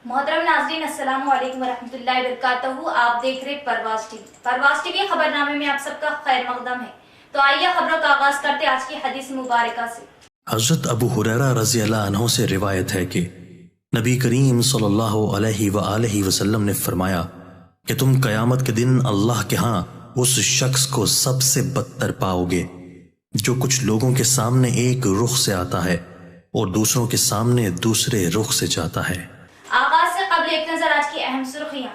मोहतरम नाज़रीन, अस्सलाम वालेकुम वरहमतुल्लाहि वबरकातुहू। आप देख रहे परवाज़ टीवी खबरनामे में आप सबका खैर मकदम है। तो आइए खबरों का आगाज करते आज की हदीस मुबारका से। हज़रत अबू हुरैरा रज़ी अल्लाह अन्हु से रिवायत है कि नबी करीम सल्लल्लाहु अलैहि वसल्लम ने फरमाया कि तुम क़यामत के दिन अल्लाह के यहाँ उस शख्स को सबसे बदतर पाओगे जो कुछ लोगों के सामने एक रुख से आता है और दूसरों के सामने दूसरे रुख से जाता है। आगाज से कबल एक नजर आज की अहम सुर्खियां।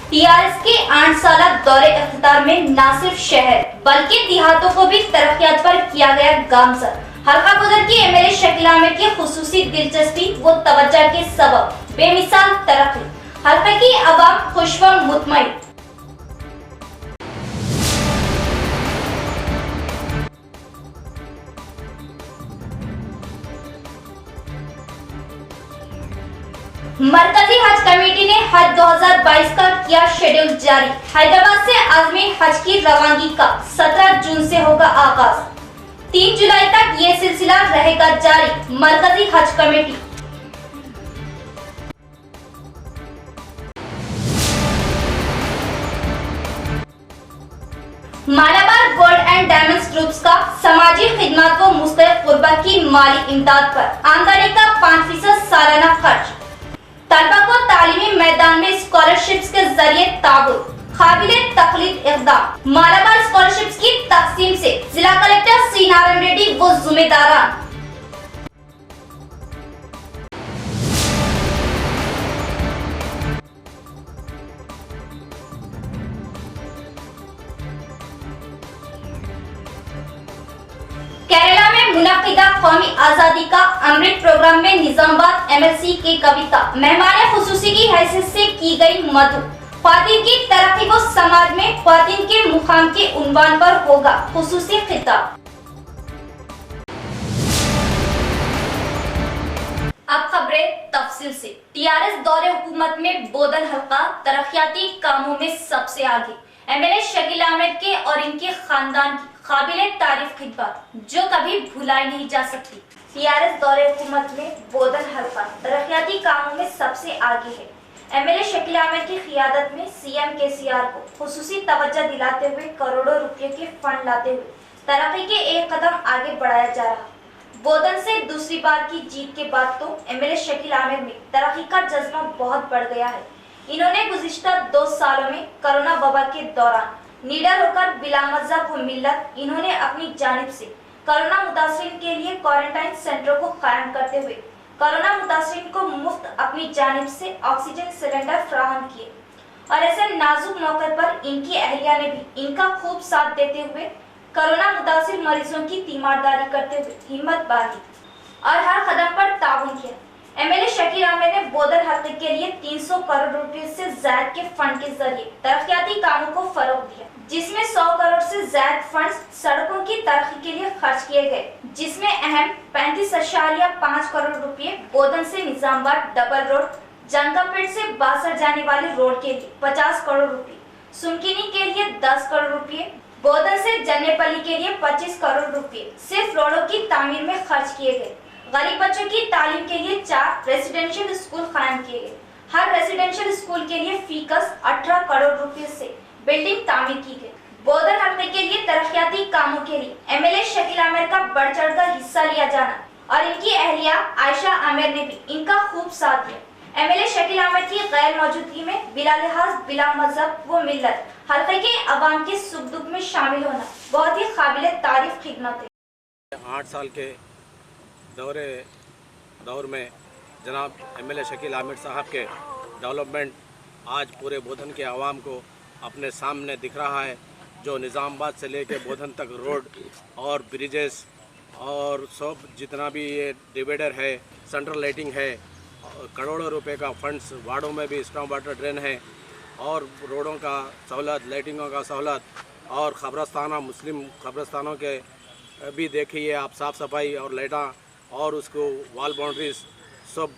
टीआरएस के 8 साल दौरे इख्तितार में न सिर्फ शहर बल्कि देहातों को भी तरक्यात पर किया गया गामजन। हल्का बुदर की एमएलए शकील आमिर की खुसूसी दिलचस्पी व तवज्जो के सबब बेमिसाल तरक्की, हल्का की अवाम खुश व मुतमईन। मरकजी हज कमेटी ने हज 2022 का किया शेड्यूल जारी। हैदराबाद से आज़मी हज की रवानगी का 17 जून से होगा आगाज। 3 जुलाई तक ये सिलसिला रहेगा जारी। मरकजी हज committee. Malabar gold and diamonds groups का समाजी खिदमत व मुस्तहक गुरबा की माली इमदाद पर आमदनी का 5% सालाना खर्च। तलबा को तालीमी मैदान में स्कॉलरशिप्स के जरिए ताबुल, काबिले तकलीद इक़दाम। मालाबार स्कॉलरशिप्स की तकसीम से जिला कलेक्टर सी नारायण रेड्डी व जिम्मेदारान। केरला में मुनाकिदा कौमी आजादी का अमृत प्रोग्राम में निजामाबाद एमएलसी की कविता मेहमान खुसूसी की हैसियत से की गई मधु। ख्वातीन की तरक्की व समाज में ख्वातीन के मुकाम के उन्वान पर होगा खुसूसी खिताब। अब खबरें तफसील से। टीआरएस दौरे हुकूमत में बोधन हल्का तरक्याती कामों में सबसे आगे। एमएलए शकील आमिर के और इनके खानदान की काबिले तारीफ खिदमत जो कभी भुलाई नहीं जा सकती। टीआरएस दौरे हुकूमत में बोधन हल्का तरक्याती कामों में सबसे आगे है। एमएलए शकील आमिर की क़ियादत में सीएम केसीआर को खुसूसी तवज्जो दिलाते हुए करोड़ों रुपए के फंड लाते हुए तरक्की के एक कदम आगे बढ़ाया जा रहा। बोधन से दूसरी बार की जीत के बाद तो एमएलए शकील आमिर में तरक्की का जज्बा बहुत बढ़ गया है। इन्होंने गुज़िश्ता 2 सालों में कोरोना वबा के दौरान निडर होकर बिला मज़हब व मिल्लत इन्होंने अपनी जानिब से कोरोना मुतासिरीन के लिए क्वारंटाइन सेंटरों को कायम करते हुए कोरोना मुतासिरीन को मुफ्त अपनी जानिब से ऑक्सीजन सिलेंडर फराहम किए और ऐसे नाजुक मौके पर इनकी अहलिया ने भी इनका खूब साथ देते हुए कोरोना मुतासिर मरीजों की तीमारदारी करते हुए हिम्मत बांधी और हर कदम पर ताउन किया। एमएलए शकील आमिर ने बोधन हल्के के लिए 300 करोड़ रुपए से ज्यादा के फंड के जरिए तरक्याती कामों को फरोग दिया, जिसमें 100 करोड़ से ज्यादा फंड सड़कों की तरक्की के लिए खर्च किए गए, जिसमें अहम 35.5 करोड़ रुपए बोधन से निजामाबाद डबल रोड, जंगापेट से बासर जाने वाले रोड के लिए 50 करोड़ रुपए, सुमकिनी के लिए 10 करोड़ रुपए, बोधन से जन्नेपल्ली के लिए 25 करोड़ रुपए सिर्फ रोडों की तामीर में खर्च किए गए। गरीब बच्चों की तालीम के लिए 4 रेसिडेंशियल स्कूल कायम किए गए। हर रेसिडेंशियल स्कूल के लिए फीकस 18 करोड़ रुपए से बिल्डिंग तामीर की गई। बोधन हल्के के लिए तरक्याती कामों के लिए एमएलए शकील आमिर का बढ़ चढ़ कर हिस्सा लिया जाना और इनकी अहलिया आयशा आमिर ने भी इनका खूब साथ दिया। एमएलए शकील आमिर की गैर मौजूदगी में बिला लिहाज बिला मजहब व मिल्लत हल्के के अवाम के सुख दुख में शामिल होना बहुत ही काबिले तारीफ खिदमत है। 8 साल के दौर में जनाब एमएलए शकील आमिर साहब के डेवलपमेंट आज पूरे बोधन के आवाम को अपने सामने दिख रहा है। जो निज़ामाबाद से लेके बोधन तक रोड और ब्रिजेस और सब जितना भी ये डिवाइडर है, सेंट्रल लाइटिंग है, करोड़ों रुपए का फंड्स, वार्डों में भी स्टॉर्म वाटर ड्रेन है और रोडों का सहूलत, लाइटिंगों का सहूलत और ख़बरस्ताना मुस्लिम ख़बरस्तानों के भी देखिए आप साफ़ सफाई और लाइटा और उसको वॉल बाउंड्रीज सब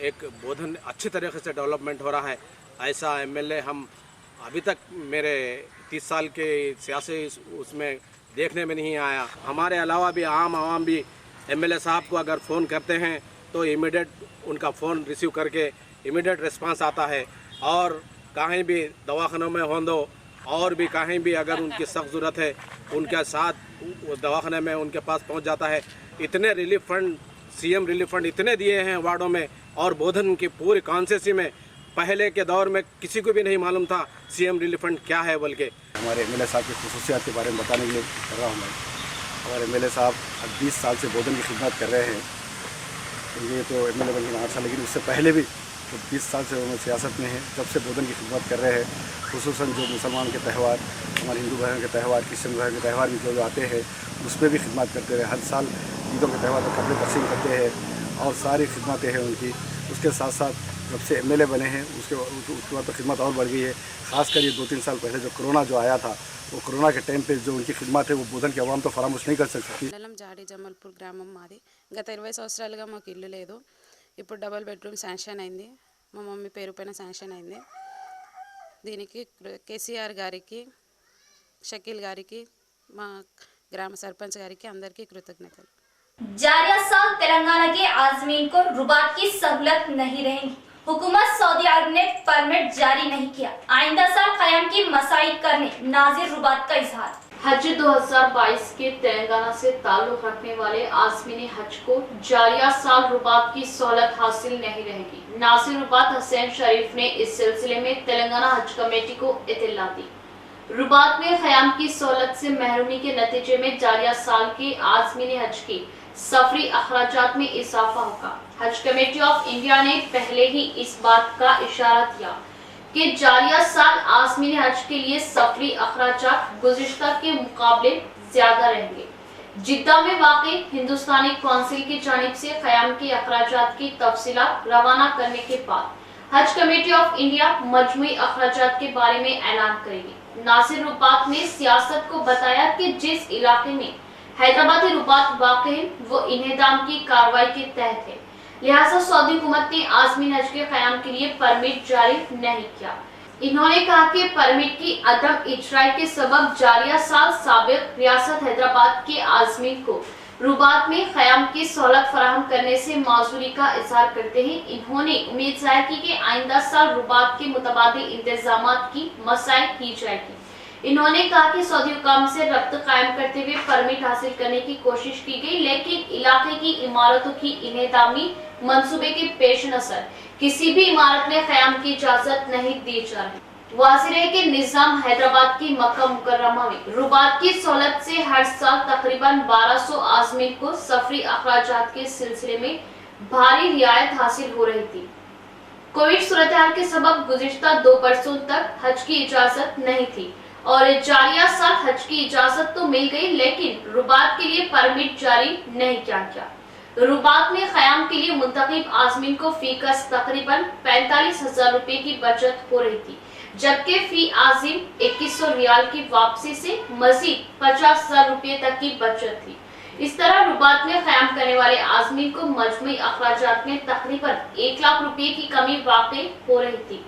एक बोधन अच्छी तरीके से डेवलपमेंट हो रहा है। ऐसा एमएलए हम अभी तक मेरे 30 साल के सियासी उसमें देखने में नहीं आया। हमारे अलावा भी आम आवाम भी एमएलए साहब को अगर फ़ोन करते हैं तो इमीडिएट उनका फ़ोन रिसीव करके इमीडिएट रिस्पांस आता है, और कहीं भी दवाखानों में हों दो और भी कहीं भी अगर उनकी सख्त ज़रूरत है उनके साथ वो दवाखाने में उनके पास पहुंच जाता है। इतने relief fund, CM relief fund इतने दिए हैं वार्डों में, और बोधन की पूरी कॉन्स्टिट्यूंसी में पहले के दौर में किसी को भी नहीं मालूम था सीएम रिलीफ फंड क्या है। बल्कि हमारे एमएलए साहब की खसूसियात के बारे में बताने के लिए कर रहा हूँ मैं। हमारे एमएलए साहब 20 साल से बोधन की खिदमत कर रहे हैं। ये तो एमएलए बन के 8 साल, लेकिन उससे पहले भी तो 20 साल से वो सियासत में हैं, जब से बोधन की खिदमत कर रहे हैं। खुसूसन जो मुसलमान के त्यौहार, हमारे हिंदू भाइयों के त्यौहार, क्रिश्चियन भाइयों के त्यौहार भी जो आते हैं उसमें भी खिदमत करते रहे। हर साल ईदों के त्यौहार पर कपड़े तकसीम करते हैं और सारी खिदमतें हैं उनकी। उसके साथ साथ जब से एमएलए बने हैं उसके बाद तो खिदमत और बढ़ गई है। ख़ासकर ये 2-3 साल पहले जो कोरोना जो आया था, वो कोरोना के टाइम पे जो उनकी खिदमत है वो बोधन की आवाम तो फरामोश नहीं कर सकती। మండలం జాడి జమల్పూర్ గ్రామం మాది. గత 20 సంవత్సరాలుగా మాకు ఇల్లు లేదు. ఇప్పుడు డబుల్ బెడ్రూమ్ శాంక్షన్ అయింది. మా మమ్మీ పేరు పైన శాంక్షన్ అయింది. దీనికి కేసీఆర్ గారికి, షకీల్ గారికి, మా గ్రామ సర్పంచ్ గారికి అందరికీ కృతజ్ఞతలు. जारिया साल तेलंगाना के आज़मीन को रुबात की सहूलत नहीं रहेगी। हुकूमत सऊदी अरब ने परमिट जारी नहीं किया। आइंदा साल क़याम की मसाइल करने नाजिर रुबात का इजहार। हज 2022 के तेलंगाना से ताल्लुक रखने वाले आज़मीन हज को जारिया साल रुबात की सहूलत हासिल नहीं रहेगी। नासिर रुबात हुसैन शरीफ ने इस सिलसिले में तेलंगाना हज कमेटी को इत्तला दी। रुबात में क़याम की सहूलत से महरूमी के नतीजे में जारिया साल के आज़मीन हज की सफरी अखराजात में इजाफा होगा। हज कमेटी ऑफ इंडिया ने पहले ही इस बात का इशारा दिया कि जारिया साल आज़मीन हज के लिए सफरी अखराजात गुज़िश्ता के मुकाबले ज्यादा रहेंगे। जिद्दा में वाक़ई हिंदुस्तानी कौंसिल की जानिब से क़याम के अखराजात की तफसीलात रवाना करने के बाद हज कमेटी ऑफ इंडिया मजमूई अखराजात के बारे में ऐलान करेगी। नासिर रुबात ने सियासत को बताया कि जिस इलाके में हैदराबादी रुबात वाक़ है वो इन्हेदाम की कार्रवाई के तहत है, लिहाजा सऊदी हुकूमत ने आज़मीन हज के क़याम के लिए परमिट जारी नहीं किया। इन्होंने कहा कि परमिट की अदम इजराई के सबब जारिया साल साबिक रियासत हैदराबाद के आज़मीन को रुबात में क़याम की सहूलत फराहम करने से माजूरी का इजहार करते हैं। इन्होंने उम्मीद जाहिर की कि आइंदा साल रुबात के मुतबादिल इंतजामात की मसाइल की जाएगी। इन्होंने कहा कि सऊदी हुकाम से रब्त कायम करते हुए परमिट हासिल करने की कोशिश की गई, लेकिन इलाके की इमारतों की इन्हेदामी मंसूबे के पेश नजर किसी भी इमारत में क़याम की इजाजत नहीं दी जा रही। वाज़ेह है कि निज़ाम हैदराबाद की मक्का मुकर्रमा में रुबात की सहूलत से हर साल तकरीबन 1200 आज़मीन को सफरी अखराजात के सिलसिले में भारी रियायत हासिल हो रही थी। कोविड सूरत-ए-हाल के सबब गुज़िश्ता 2 बरसों तक हज की इजाजत नहीं थी और जारिया साल हज की इजाजत तो मिल गई, लेकिन रुबात के लिए परमिट जारी नहीं किया गया। रुबात में क़याम के लिए मुंतखब आज़मीन को फीकस तकरीबन 45,000 रुपए की बचत हो रही थी, जबकि फी आज़िम 2100 रियाल की वापसी से मजीद 50,000 रुपए तक की बचत थी। इस तरह रुबात में क़याम करने वाले आज़मीन को मजमूई अखराजात में तकरीबन 1 लाख रुपए की कमी वाक़ई हो रही थी,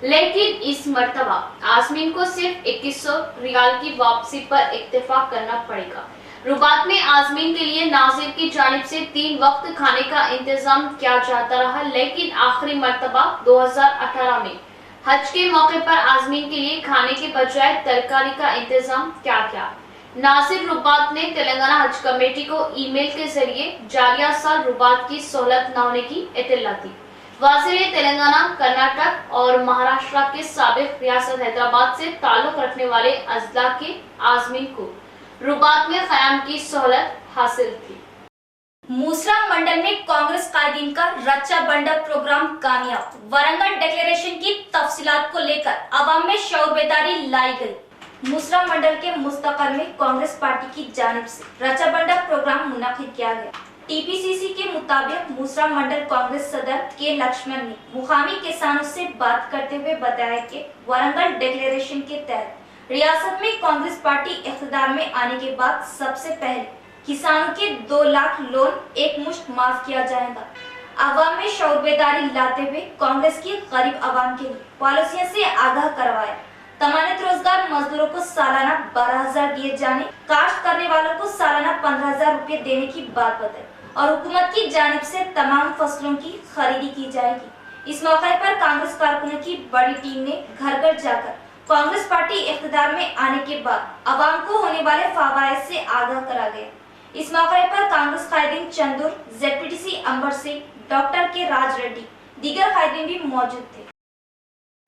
लेकिन इस मर्तबा आज़मीन को सिर्फ 2100 रियाल की वापसी पर इक्तिफा करना पड़ेगा। रुबात में आज़मीन के लिए नाज़िर की जानिब से 3 वक्त खाने का इंतजाम किया जाता रहा, लेकिन आखिरी मर्तबा 2018 में हज के मौके पर आज़मीन के लिए खाने के बजाय तरकारी का इंतजाम किया गया। नासिर रुबात ने तेलंगाना हज कमेटी को ईमेल के जरिए जारिया साल रुबात की सहूलत न होने की इत्तला दी। वाज़ेह तेलंगाना, कर्नाटक और महाराष्ट्र के साबिक रियासत हैदराबाद से ताल्लुक रखने वाले अजला के आज़मीन को रुबात में क़याम की सहूलत हासिल थी। मूसरा मंडल में कांग्रेस कायदीन का रच्चा बंडा प्रोग्राम कामयाब। वरंगल डिक्लेरेशन की तफसीलात को लेकर अवाम में शऊर बेदारी लाई गई। मूसरा मंडल के मुस्तकर में कांग्रेस पार्टी की जानिब से रच्चा बंडा प्रोग्राम मुनक्किद किया गया। टीपीसीसी के मुताबिक मूसरा मंडल कांग्रेस सदर के लक्ष्मण ने मुकामी किसानों से बात करते हुए बताया कि वरंगल डिक्लेरेशन के तहत रियासत में कांग्रेस पार्टी इख्तिदार में आने के बाद सबसे पहले किसानों के 2 लाख लोन एक मुश्त माफ किया जाएगा। अवाम में शऊर बेदारी लाते हुए कांग्रेस की गरीब अवाम के लिए पॉलिसियों से आगाह करवाया तमानत रोजगार मजदूरों को सालाना 12,000 दिए जाने, काश्त करने वालों को सालाना 15,000 रुपए देने की बात बताई और हुकूमत की जानिब से तमाम फसलों की खरीदी की जाएगी। इस मौके पर कांग्रेस कारकुनों की बड़ी टीम ने घर घर जाकर कांग्रेस पार्टी इख्तिदार में आने के बाद अवाम को होने वाले फवायद से आगाह करा गया। इस मौके पर कांग्रेस कायदीन चंदूर, ZPTC अंबर सिंह, डॉक्टर के राज रेड्डी, दीगर कायदीन भी मौजूद थे।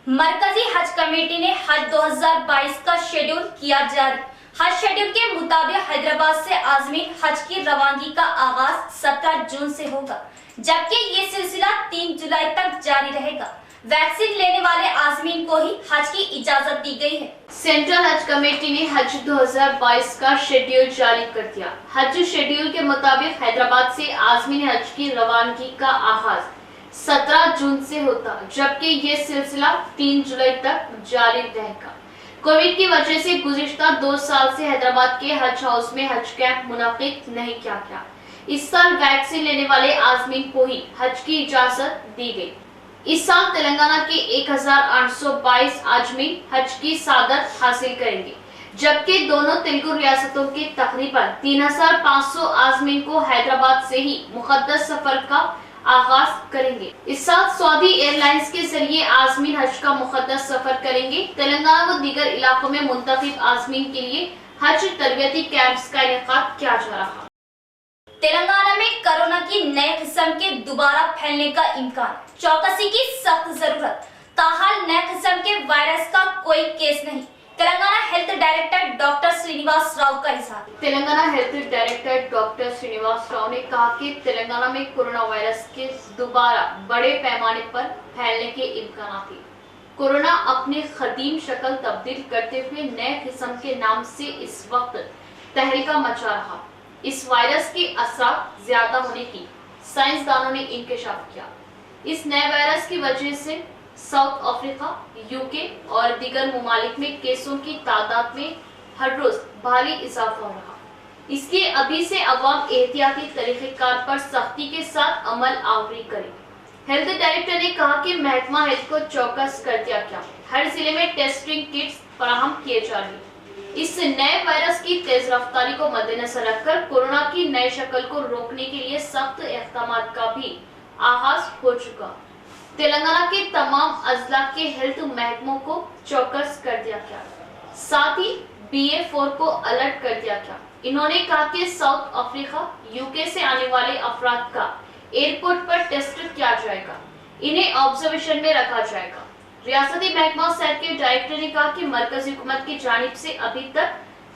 मरकजी हज कमेटी ने हज 2022 का शेड्यूल किया जारी। हज शेड्यूल के मुताबिक हैदराबाद से आज़मीन हज की रवानगी का आगाज 17 जून से होगा, जबकि ये सिलसिला 3 जुलाई तक जारी रहेगा। वैक्सीन लेने वाले आज़मीन को ही हज की इजाजत दी गई है। सेंट्रल हज कमेटी ने हज 2022 का शेड्यूल जारी कर दिया। हज शेड्यूल के मुताबिक हैदराबाद से आज़मीन हज की रवानगी का आगाज 17 जून से होता, जबकि ये सिलसिला 3 जुलाई तक जारी रहेगा। कोविड की वजह से गुज़िश्ता 2 साल से हैदराबाद के हज हाउस में हज कैंप मुनाकिद नहीं किया गया। इस साल वैक्सीन लेने वाले आज़मीन को ही हज की इजाजत दी गई। इस साल तेलंगाना के 1822 आज़मीन हज की सादत हासिल करेंगे, जबकि दोनों तेलुगु रियासतों के तकरीबन 3,500 आज़मीन को हैदराबाद से ही मुक़द्दस सफर का आगाज करेंगे। इस साल सऊदी एयरलाइंस के जरिए आज़मीन हज का मुक़द्दस सफर करेंगे। तेलंगाना व दीगर इलाकों में मुंतखब आज़मीन के लिए हज तरबियती कैंप्स का इनेकाद किया जा रहा है। तेलंगाना में कोरोना की नए किस्म के दोबारा फैलने का इम्कान, चौकसी की सख्त जरूरत। ताहाल नए किस्म के वायरस का कोई केस नहीं, Telangana health director doctor Srinivas Rao का इजहार। Telangana health director doctor Srinivas Rao ने कहा कि तेलंगाना में कोरोना वायरस के दोबारा बड़े पैमाने पर फैलने के इम्कान थे। कोरोना अपनी कदीम शक्ल तब्दील करते हुए नए किस्म के नाम से इस वक्त तहरीका मचा रहा। इस वायरस के असर ज्यादा होने की साइंसदानों ने इंकशाफ किया। इस नए वायरस की वजह से साउथ अफ्रीका, यूके और दीगर ममालिक में केसों की तादाद में हर रोज भारी इजाफा हो रहा। इसलिए अभी से अवाम एहतियाती तरीक़ेकार पर सख्ती के साथ अमल आवरी करें। हेल्थ डायरेक्टर ने कहा कि महकमा हेल्थ को चौकस कर दिया गया। हर जिले में टेस्टिंग किट्स फराहम किए जा रहे। इस नए वायरस की तेज रफ्तारी को मद्देनजर रखकर कोरोना की नई शक्ल को रोकने के लिए सख्त इक़दाम का भी आगाज हो चुका। तेलंगाना के तमाम अजला के हेल्थ महकमों को चौकस कर दिया गया, साथ ही BA4 को अलर्ट कर दिया गया। इन्होंने कहा कि साउथ अफ्रीका, यूके से आने वाले अफराद का एयरपोर्ट पर टेस्ट किया जाएगा, इन्हें ऑब्जर्वेशन में रखा जाएगा। रियासती महकमा सेहत के डायरेक्टर ने कहा कि मरकजी हुकूमत की जानिब से अभी तक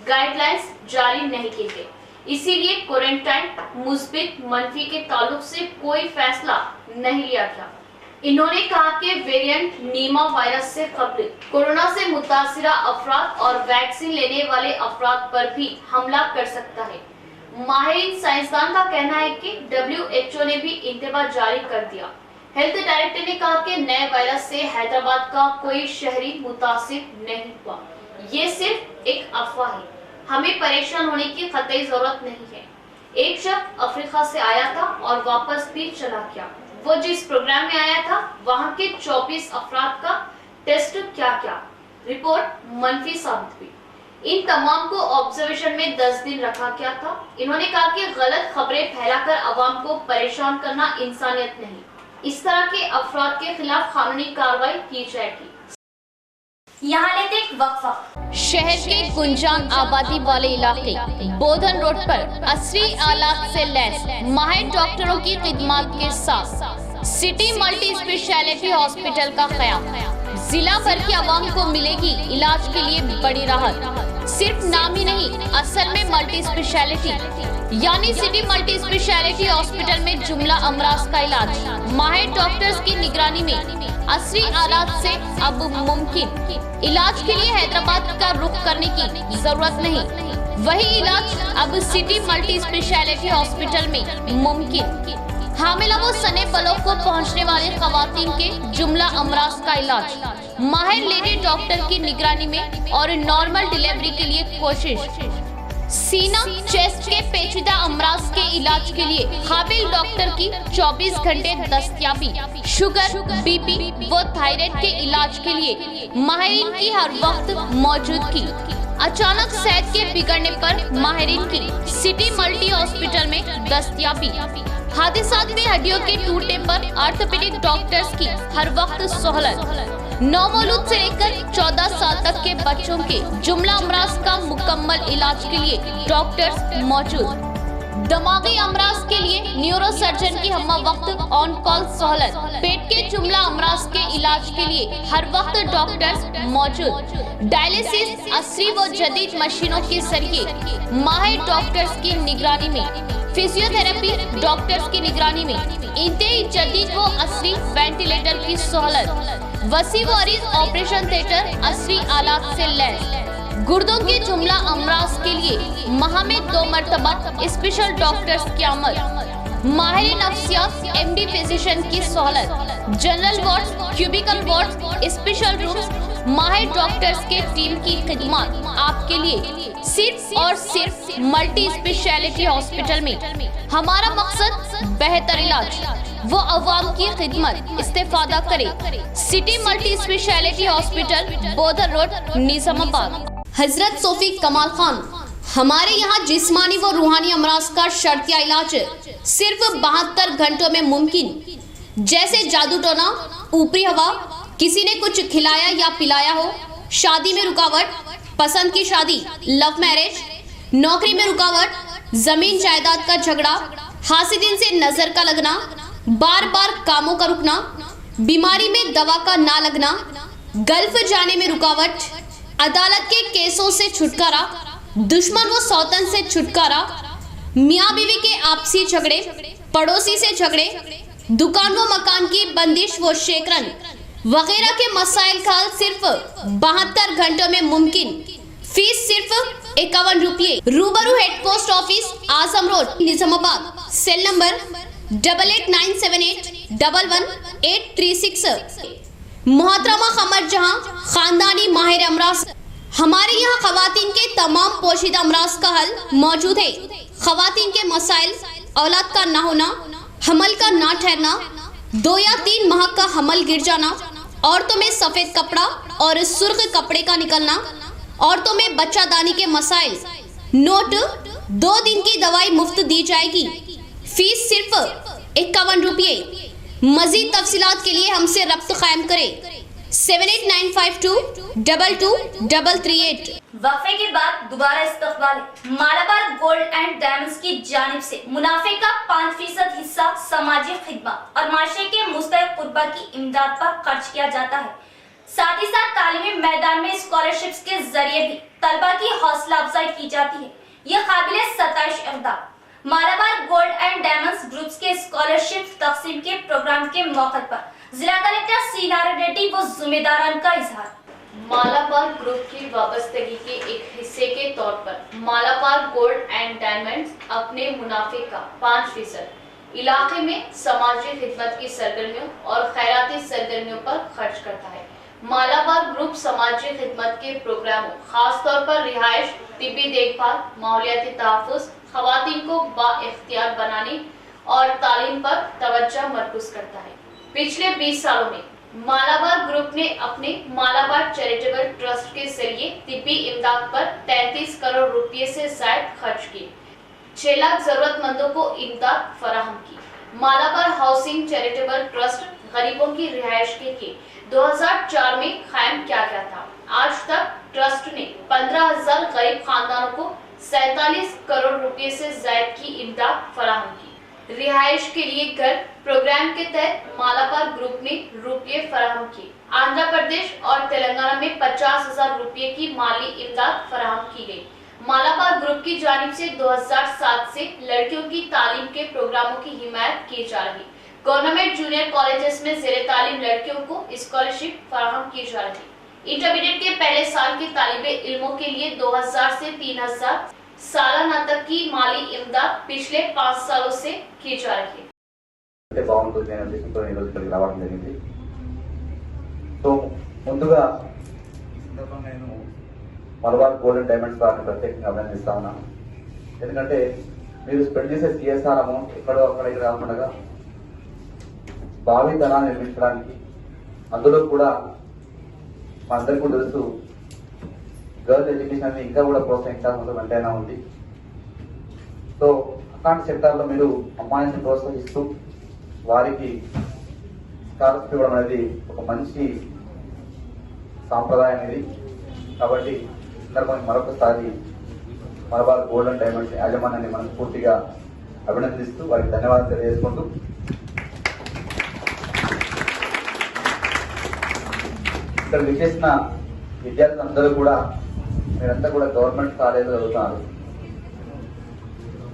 गाइडलाइंस जारी नहीं की गई, इसीलिए क्वारंटाइन मुस्बित मनफी के ताल्लुक से कोई फैसला नहीं लिया गया। इन्होंने कहा कि वेरिएंट नीमा वायरस से कबल कोरोना से मुतासिरा अफराद और वैक्सीन लेने वाले अफराद पर भी हमला कर सकता है। माहिरीन साइंसदान का कहना है कि WHO ने भी इंतबाह जारी कर दिया। हेल्थ डायरेक्टर ने कहा कि नए वायरस से हैदराबाद का कोई शहरी मुतासिर नहीं हुआ, ये सिर्फ एक अफवाह है। हमें परेशान होने की कतई जरूरत नहीं है। एक शख्स अफ्रीका से आया था और वापस भी चला गया। वो जिस प्रोग्राम में आया था वहां के 24 अफराद का टेस्ट क्या रिपोर्ट मनफी साबित हुई। इन तमाम को ऑब्जर्वेशन में 10 दिन रखा गया था। इन्होंने कहा कि गलत खबरें फैलाकर अवाम को परेशान करना इंसानियत नहीं। इस तरह के अफराद के खिलाफ कानूनी कार्रवाई की जाएगी। यहाँ लेते एक वक्फा। शहर के गुंजान आबादी वाले इलाके बोधन रोड पर असली आलात से लैस माहिर डॉक्टरों की खिदमत के साथ सिटी मल्टी स्पेशलिटी हॉस्पिटल का क़याम। जिला भर की आवाम को मिलेगी इलाज के लिए बड़ी राहत। सिर्फ नाम ही नहीं, असल में मल्टी स्पेशलिटी यानी सिटी मल्टी स्पेशलिटी हॉस्पिटल में जुमला अमराज का इलाज माहिर डॉक्टर्स की निगरानी में असली आलात से अब मुमकिन। इलाज के लिए हैदराबाद का रुख करने की जरूरत नहीं, वही इलाज अब सिटी मल्टी स्पेशलिटी हॉस्पिटल में मुमकिन। हामिला व सने बलों को पहुंचने वाले खवातीन के जुमला अमराज का इलाज माहिर लेडी डॉक्टर की निगरानी में और नॉर्मल डिलीवरी के लिए कोशिश। सीना चेस्ट के पेचीदा अमराज के इलाज के लिए काबिल डॉक्टर की 24 घंटे दस्तयाबी, शुगर, बीपी व थायराइड के इलाज के लिए माहिरीन की हर वक्त मौजूदगी। अचानक सेहत के बिगड़ने पर माहिरीन की सिटी मल्टी हॉस्पिटल में दस्तयाबी। हादसात में हड्डियों के टूटने पर ऑर्थोपेडिक डॉक्टर्स की हर वक्त सहूलत। नौमौलूद से लेकर 14 साल तक के बच्चों के जुमला अमराज का मुकम्मल इलाज के लिए डॉक्टर्स मौजूद। दिमागी अमराज के लिए न्यूरो सर्जन की हम वक्त ऑन कॉल सहूलत। पेट के जुमला अमराज के इलाज के लिए हर वक्त डॉक्टर्स मौजूद। डायलिसिस असरी व जदीद मशीनों के जरिए माहिर डॉक्टर्स की निगरानी में, फिजियोथेरेपी डॉक्टर्स की निगरानी में इंतहाई जदीद व असरी वेंटिलेटर की सहूलत। वसी व अरीज ऑपरेशन थिएटर असरी आलात से लैस। गुर्दों के जुमला अमराज के लिए माह में 2 मरतबा स्पेशल डॉक्टर्स की आमद। माहिर नफ्सियात एमडी फिजिशियन की सहूलत। General ward, cubicle ward, special rooms, माहिर डॉक्टर्स के टीम की खिदमत आपके लिए सिर्फ और सिर्फ मल्टी स्पेशलिटी हॉस्पिटल में। हमारा मकसद बेहतर इलाज वो अवाम की खिदमत। इस्तेफादा करे city multi speciality hospital, bother road, Nizamabad. हजरत सोफी कमाल खान, हमारे यहाँ जिस्मानी व रूहानी अमराज का शर्तिया इलाज सिर्फ 72 घंटों में मुमकिन। जैसे जादू टोना, ऊपरी हवा, किसी ने कुछ खिलाया या पिलाया हो, शादी में रुकावट, पसंद की शादी, लव मैरिज, नौकरी में रुकावट, जमीन जायदाद का झगड़ा, हासिदिन से नजर का लगना, बार बार कामों का रुकना, बीमारी में दवा का ना लगना, गल्फ जाने में रुकावट, अदालत के केसों से छुटकारा, दुश्मन व सौतन से छुटकारा, मियाँ बीवी के आपसी झगड़े, पड़ोसी से झगड़े, दुकान व मकान की बंदिश व शेकरन वगैरह के मसाइल का हल सिर्फ 72 घंटों में मुमकिन। फीस सिर्फ 51 रुपये। रूबरू head post office, Azam road, Nizamabad. Cell number 8897811836। मोहतरमा कमर जहां, खानदानी माहिर अमराज। हमारे यहाँ खवातीन के तमाम पोशीदा अमराज का हल मौजूद है। खवातीन के मसाइल, औलाद का ना होना, हमल का ना ठहरना, 2 या 3 माह का हमल गिर जाना, औरतों में सफेद कपड़ा और सुर्ख कपड़े का निकलना, औरतों में बच्चादानी के मसाइल। नोट, 2 दिन की दवाई मुफ्त दी जाएगी। फीस सिर्फ 51 रुपये। मजीद तफसीलात के लिए हमसे रब्त कायम करें 7895222338। वक्फे के बाद दोबारा इस्तकबाल। मालाबार गोल्ड एंड डायमंड्स की जानिब से मुनाफे का 5% हिस्सा समाजी खिदमत और माशरे के मुस्तहिक कुर्बा की इमदाद पर खर्च किया जाता है। साथ ही साथ तालीमी मैदान में स्कॉलरशिप्स के जरिए भी तलबा की हौसला अफजाई की जाती है। ये काबिल सताइश इक़दाम। Malabar gold and diamonds groups के स्कॉलरशिप तकसीम के प्रोग्राम के मौके पर जिला कलेक्टर सीनारा रेड्डी व जिम्मेदारान का इजहार। मालाबार ग्रुप की वाबस्तगी के एक हिस्से के तौर पर मालाबार गोल्ड एंड डायमंड्स अपने मुनाफे का 5% इलाके में समाजी खिदमत की सरगर्मियों और खैराती सरगर्मियों पर खर्च करता है। मालाबार ग्रुप समाजी खिदमत के प्रोग्रामों, खास तौर पर रिहाइश, तिब्बी देखभाल, माहौलियाती तहफ़्फ़ुज़, खवातीन को बाइख्तियार बनाने और तालीम पर तवज्जो मरकूज करता है। पिछले 20 सालों में मालाबार ग्रुप ने अपने मालाबार चैरिटेबल ट्रस्ट के जरिए तिब्बी इमदाद पर 33 करोड़ रुपए से ज्यादा खर्च किए। 6 लाख जरूरतमंदों को इमदाद फराहम की। मालाबार हाउसिंग चैरिटेबल ट्रस्ट गरीबों की रिहाइश के लिए 2004 में कायम किया गया था। आज तक ट्रस्ट ने 15,000 गरीब खानदानों को 47 करोड़ रुपए से ज्यादा की इमदाद फराहम की। रिहाइश के लिए घर प्रोग्राम के तहत मालाबार ग्रुप ने रुपये फराहम किए। आंध्र प्रदेश और तेलंगाना में 50,000 रुपये की माली इमदाद फराहम की गई। मालाबार ग्रुप की जानिब से 2007 से लड़कियों की तालीम के प्रोग्रामों की हिमायत की जा रही। गवर्नमेंट जूनियर कॉलेजेस में ज़ेरे तालीम लड़कियों को स्कॉलरशिप फराहम की जा रही। इंटरमीडिएट के पहले साल के तालिबे इल्मों के लिए 2000 से 3000 सालाना तक की माली इमदाद पिछले 5 सालों से की जा रही है। బాగుంటుంది అనే ఉద్దేశంతో ఈరోజు ఇక్కడికి రావడం జరిగింది. సో ముందుగా నేను మలబార్ గోల్డ్ అండ్ డైమండ్స్ వారిని ప్రత్యేకంగా అభినందిస్తా ఉన్నాను. ఎందుకంటే మీరు స్పెండ్ చేసే సిఎస్ఆర్ అమౌంట్ ఎక్కడో అక్కడ కాకుండా భావి తరాన్ని నిర్మించడానికి, అందులో కూడా మనందరికీ కూడా తెలుసు గర్ల్స్ ఎడ్యుకేషన్ అనేది ఇంకా కూడా ప్రోత్సహించాల్సిన ఎంతైనా ఉంది. సో అట్లాంటి సెక్టార్లో మీరు అమ్మాయిని ప్రోత్సహిస్తూ వారికి స్కాలర్షిప్ ఇవ్వడం అనేది ఒక మంచి సాంప్రదాయం ఇది. కాబట్టి సందర్భాన్ని మరొకసారి మలబార్ గోల్డ్ అండ్ డైమండ్స్ యాజమాన్యాన్ని మనస్ఫూర్తిగా అభినందిస్తూ వారికి ధన్యవాదాలు తెలియజేసుకుంటూ, ఇక్కడ విచ్చేసిన విద్యార్థులందరూ కూడా మీరంతా కూడా గవర్నమెంట్ కాలేజీలో చదువుతున్నారు.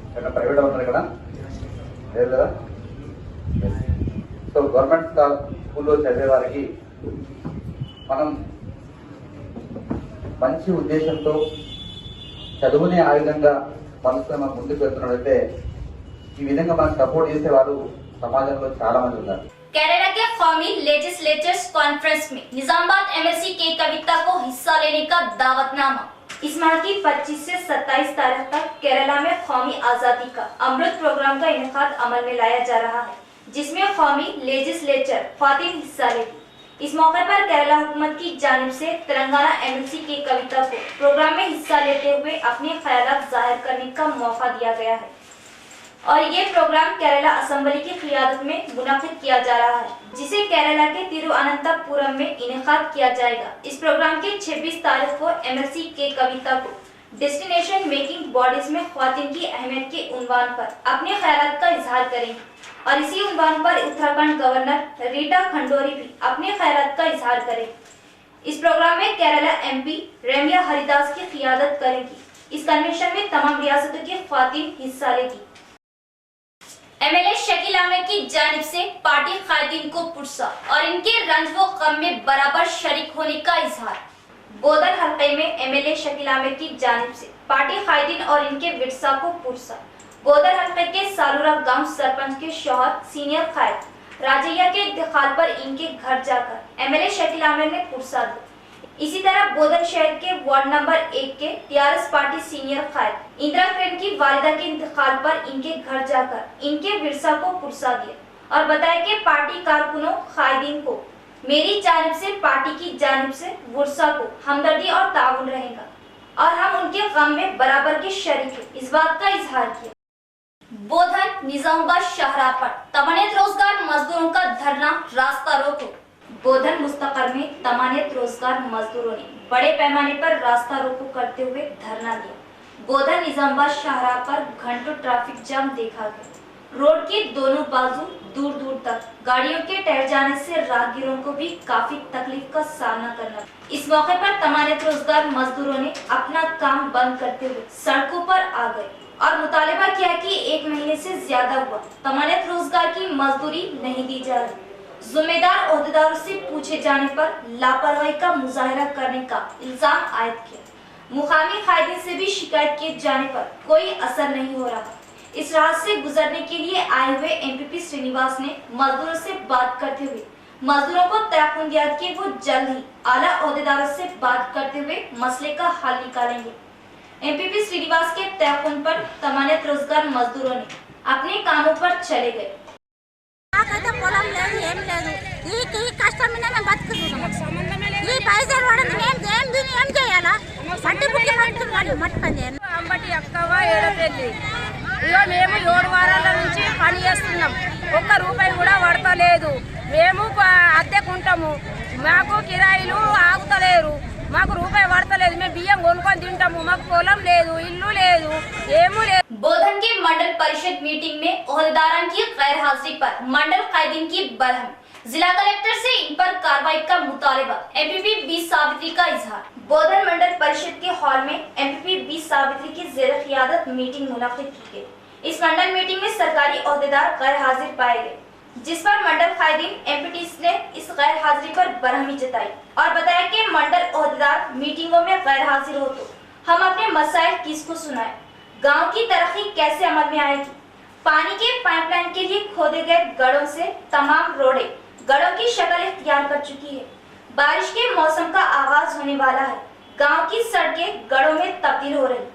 ఇక్కడ ప్రైవేట్ ఉన్నారు ఇక్కడ లేదు కదా. సో గవర్నమెంట్ స్కూల్లో చదివే వారికి మనం మంచి ఉద్దేశంతో చదువునే ఆయుధంగా మనసుతో మనం ముందుకు వెళ్తున్నట్లయితే ఈ విధంగా మనకు సపోర్ట్ చేసే వాళ్ళు సమాజంలో చాలా మంది ఉన్నారు. केरला के कौमी लेजिस्लेचर्स कॉन्फ्रेंस में निजामाबाद एमएलसी के कविता को हिस्सा लेने का दावतनामा। इस माह की 25 से 27 तारीख तक केरला में कौमी आजादी का अमृत प्रोग्राम का इनेकाद अमल में लाया जा रहा है, जिसमें कौमी लेजिस्लेचर ख्वातीन हिस्सा लेगी। इस मौके पर केरला हुकूमत की जानिब से तेलंगाना एमएलसी के कविता को प्रोग्राम में हिस्सा लेते हुए अपने ख्यालात जाहिर करने का मौका दिया गया है और ये प्रोग्राम केरला असेंबली की क़ियादत में मुनाकिद किया जा रहा है, जिसे केरला के तिरुअनंतपुरम में इनेकाद किया जाएगा। इस प्रोग्राम के 26 तारीख को एमएलसी के कविता को डेस्टिनेशन मेकिंग बॉडीज में ख्वातीन की अहमियत के उन्वान पर अपने ख्यालात का इजहार करेंगी और इसी उन्वान पर उत्तराखंड गवर्नर रीटा खंडोरी भी अपने ख्यालात का इजहार करेंगी। इस प्रोग्राम में केरला एमपी रेमिया हरिदास की क़ियादत करेंगी। इस कन्वेंशन में तमाम रियासतों की ख्वातीन हिस्सा लेगी। एमएलए शकील अहमद की जानिब से पार्टी कायदीन को पुरसा और इनके रंज व गम में बराबर शरीक होने का इजहार। बोधन हल्के में एमएलए शकील अहमद की जानिब से पार्टी कायदीन और इनके विरसा को पुरसा। बोधन हल्के के सालूरा गांव सरपंच के शौहर सीनियर कायद राजैया के इंतकाल पर इनके घर जाकर एमएलए शकील अहमद ने पुरसा दी। इसी तरह बोधन शहर के वार्ड नंबर 1 के टीआरएस पार्टी सीनियर कायद इंदिरा क्रेन की वालिदा के इंतकाल पर इनके घर जाकर इनके विरसा को पुरसा दिया और बताया कि पार्टी कारकुनों कायदीन को मेरी जानिब से पार्टी की जानिब से विरसा को हमदर्दी और ताउन रहेगा और हम उनके गम में बराबर के शरीक हैं, इस बात का इजहार किया। बोधन निजामाबाद शाहराह पर तमानियत रोजगार मजदूरों का धरना रास्ता रोको। बोधन मुस्तकर में तमानियत रोजगार मजदूरों ने बड़े पैमाने पर रास्ता रोको करते हुए धरना दिया। बोधन निजामाबाद शाहराह पर घंटों ट्रैफिक जाम देखा गया। रोड के दोनों बाजू दूर दूर तक गाड़ियों के ठहर जाने से राहगीरों को भी काफी तकलीफ का सामना करना। इस मौके पर तमानियत रोजगार मजदूरों ने अपना काम बंद करते हुए सड़कों पर आ गए और मुतालिबा किया कि 1 महीने से ज्यादा हुआ तमानियत रोजगार की मजदूरी नहीं दी जा रही। जिम्मेदार ओहदेदारों से पूछे जाने पर लापरवाही का मुजाहरा करने का इल्जाम आयद किया। मुकामी कायदीन से भी शिकायत किए जाने पर कोई असर नहीं हो रहा। इस राह से गुजरने के लिए आए हुए एमपीपी श्रीनिवास ने मजदूरों से बात करते हुए मजदूरों को तयक़ुन दिया कि वो जल्द ही आला ओहदेदारों से बात करते हुए मसले का हल निकालेंगे। एमपीपी श्रीनिवास के तयक़ुन पर तमानियत रोजगार मजदूरों ने अपने कामों पर चले गए। నాకైతే పొలం లేదు ఏం లేదు ఈ కష్టం మీద మేము బతుకుతున్నాం ఈ పైసలు వాడని మేము దీన్ని ఏం చేయాలా మట్టి బుక్కి మట్టి పని చేయాలి అంబటి అక్కవ ఏడపల్లి ఇగో మేము 7 వారాల నుంచి పని చేస్తున్నాం 1 రూపాయి కూడా పడతలేదు మేము అద్దెకుంటాము మాకు కిరాయిలు ఆగుతలేరు మాకు రూపాయి పడతలేదు మేము బియ్యం కొనుక్కొని తింటాము మాకు పొలం లేదు ఇల్లు లేదు ఏమూ లేదు। बोधन के मंडल परिषद मीटिंग में ओहदेदारान की गैर हाजिरी पर मंडल कायदीन की बरहम। जिला कलेक्टर से इन पर कार्रवाई का मुतालिबा। एमपीपी बी सावित्री का इजहार। बोधन मंडल परिषद के हॉल में एमपीपी बी सावित्री की जेर क़ियादत मीटिंग मुनाकिद की गई। इस मंडल मीटिंग में सरकारी ओहदेदार गैर हाजिर पाए गए, जिस पर मंडल कायदीन एमपीटीस ने इस गैर हाजिरी पर बरहमी जताई और बताया कि मंडल ओहदेदार मीटिंगों में गैर हाजिर हो तो हम अपने मसाइल किसको सुनाएं, गांव की तरक्की कैसे अमल में आएगी। पानी के पाइपलाइन के लिए खोदे गए गढ़ों से तमाम रोडें गढ़ों की शक्ल इख्तियार कर चुकी है। बारिश के मौसम का आगाज होने वाला है। गांव की सड़कें गढ़ों में तब्दील हो रही।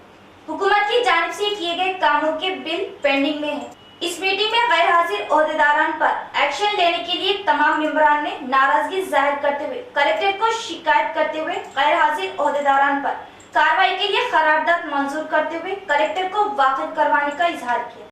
हुकूमत की जानिब से किए गए कामों के बिल पेंडिंग में है। इस मीटिंग में गैर हाजिर ओहदेदारान पर एक्शन लेने के लिए तमाम मेंबरान ने नाराजगी जाहिर करते हुए कलेक्टर को शिकायत करते हुए गैर हाजिर ओहदेदारान पर कार्रवाई के लिए करारदाद मंजूर करते हुए कलेक्टर को वाकिफ करवाने का इजहार किया।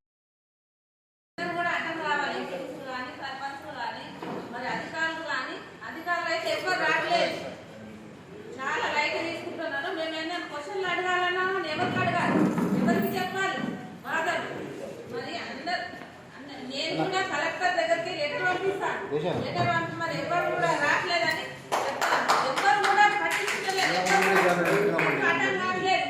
కలెక్టర్ దగ్గరికి లెటర్ పంపిస్తాను. లెటర్ పంపి మరి ఎవరు కూడా రావట్లేదని ఎవరు కూడా పట్టించుకోలేదు.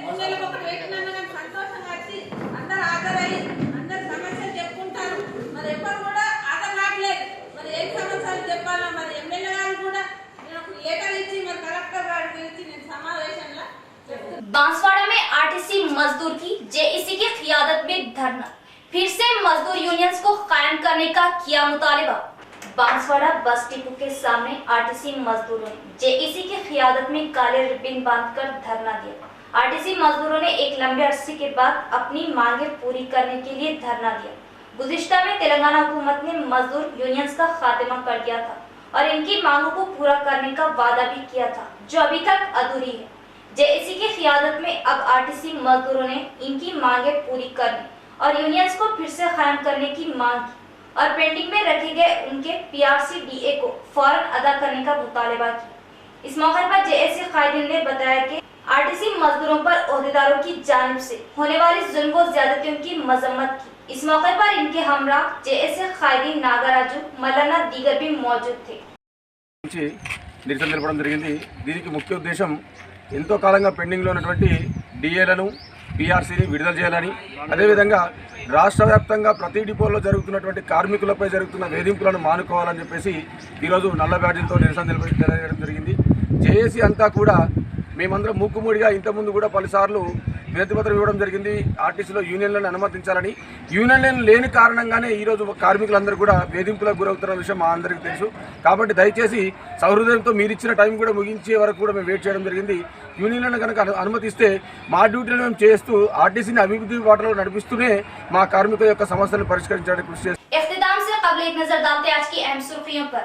మూడు నెలలకు ఒకటి పెట్టినాను కానీ సంతోషంగా వచ్చి అందరు హాజరయ్యి అందరు సమస్యలు చెప్పుకుంటారు. మరి ఎవరు కూడా హాజరు రావట్లేదు. మరి ఏం సమస్యలు చెప్పాలో మరి ఎమ్మెల్యే గారు కూడా నేను ఒక లెటర్ ఇచ్చి మరి కలెక్టర్ గారికి ఇచ్చి నేను సమావేశంలో बांसवाड़ा में आरटीसी मजदूर की जेईसी की क़ियादत में धरना। फिर से मजदूर यूनियंस को कायम करने का किया मुतालिबा। बांसवाड़ा बस डिपो के सामने आरटीसी मजदूरों ने जेईसी की क़ियादत में काले रिबन बांधकर धरना दिया। आरटीसी मजदूरों ने एक लंबे अरसे के बाद अपनी मांगे पूरी करने के लिए धरना दिया। गुज़िश्ता में तेलंगाना हुकूमत ने मजदूर यूनियंस का खात्मा कर दिया था और इनकी मांगों को पूरा करने का वादा भी किया था, जो अभी तक अधूरी है। जेईसी की क़ियादत में अब आरटीसी मजदूरों ने इनकी मांगे पूरी करने और यूनियंस को फिर से कायम करने की मांग की और पेंडिंग में रखे गए उनके पीआरसी डीए को फौरन अदा करने का मुतालिबा किया। इस मौके पर जेएसी कायदीन ने बताया कि आरटीसी मजदूरों पर ओहदेदारों की जानिब से होने वाली जुल्म व ज़्यादतियों की मजम्मत की। इस मौके पर इनके हमरा जेएसी कायदीन नागराजू मल्लाना दीगर भी मौजूद थे। నిరసన తెలపడం జరిగింది। దీనికి ముఖ్య ఉద్దేశం ఎంతో కాలంగా పెండింగ్లో ఉన్నటువంటి డిఏలను పిఆర్సీని విడుదల చేయాలని, అదేవిధంగా రాష్ట్ర వ్యాప్తంగా ప్రతి డిపోలో జరుగుతున్నటువంటి కార్మికులపై జరుగుతున్న వేధింపులను మానుకోవాలని చెప్పేసి ఈరోజు నల్ల బ్యాడ్జీలతో నిరసన తెలియజేయడం జరిగింది। జేఏసీ అంతా కూడా మేమందరం మూకుముడిగా ఇంతకుముందు కూడా పలుసార్లు వినతిపత్రం ఇవ్వడం జరిగింది। ఆర్టీసీలో యూనియన్లను అనుమతించాలని, యూనియన్లను లేని కారణంగానే ఈరోజు కార్మికులందరూ కూడా వేధింపులకు గురవుతున్న విషయం మా అందరికీ తెలుసు। కాబట్టి దయచేసి సౌహృదయంతో మీరు ఇచ్చిన టైం కూడా ముగించే వరకు కూడా మేము వెయిట్ చేయడం జరిగింది। యూనియన్లను కనుక అనుమతిస్తే మా డ్యూటీలను మేము చేస్తూ ఆర్టీసీని అభివృద్ధి బాటలో నడిపిస్తూనే మా కార్మికుల యొక్క సమస్యలను పరిష్కరించడానికి కృషి చేస్తాం। इख्तिताम से क़ब्ल एक नजर डालते आज की अहम सुर्खियों पर।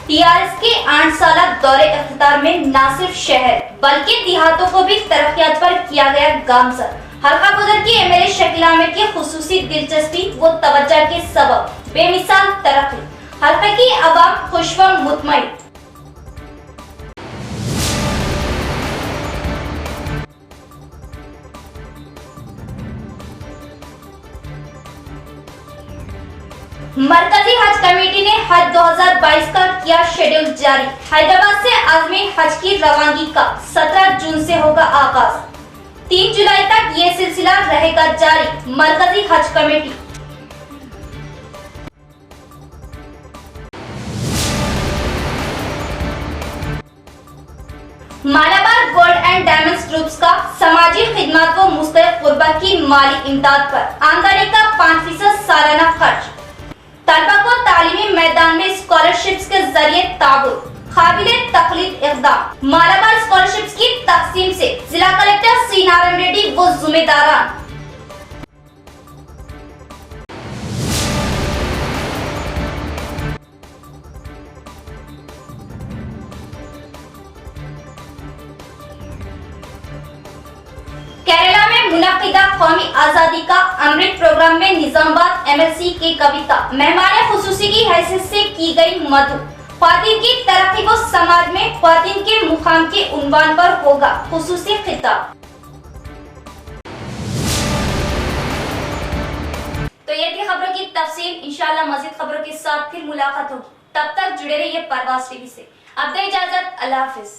टीआरएस के 8 साला दौरे इख्तितार में न सिर्फ शहर बल्कि देहातों को भी तरक्यात पर किया गया गामजन। हल्का गुदर की एमएलए शकील अहमद की खुसूसी दिलचस्पी व तवज्जो के सबब बेमिसाल तरक्की, हल्के की अवाम खुश व मुतमईन। मरकजी हज कमेटी ने हज 2022 का किया शेड्यूल जारी। हैदराबाद से आज़मी हज की रवानगी का 17 जून से होगा आगाज। 3 जुलाई तक ये सिलसिला रहेगा जारी। मरकजी हज committee Malabar gold and diamonds groups का समाजी खिदमत व मुस्तहक गुरबा की माली इमदाद पर आमदनी का 5% सालाना खर्च। तलबा को तालीमी मैदान में स्कॉलरशिप्स के जरिए ताबुर, काबिले तकलीद इक़दाम। मालाबार स्कॉलरशिप्स की तकसीम से जिला कलेक्टर सी नारायण रेड्डी वो जिम्मेदारान। केरला में मुनाकिदा कौमी आजादी का अमृत प्रोग्राम में निजामाबाद एमएलसी की कविता मेहमान खुसूसी की हैसियत से की गई मधु। ख्वातीन की तरक्की व समाज में ख्वातीन के मुकाम के उन्वान पर होगा खुसूसी खिताब। तो ये थी खबरों की तफसील। इंशाल्लाह मजीद खबरों के साथ फिर मुलाकात होगी। तब तक जुड़े रहिए परवाज़ टीवी से। अब दे इजाजत, अल्लाह हाफिज।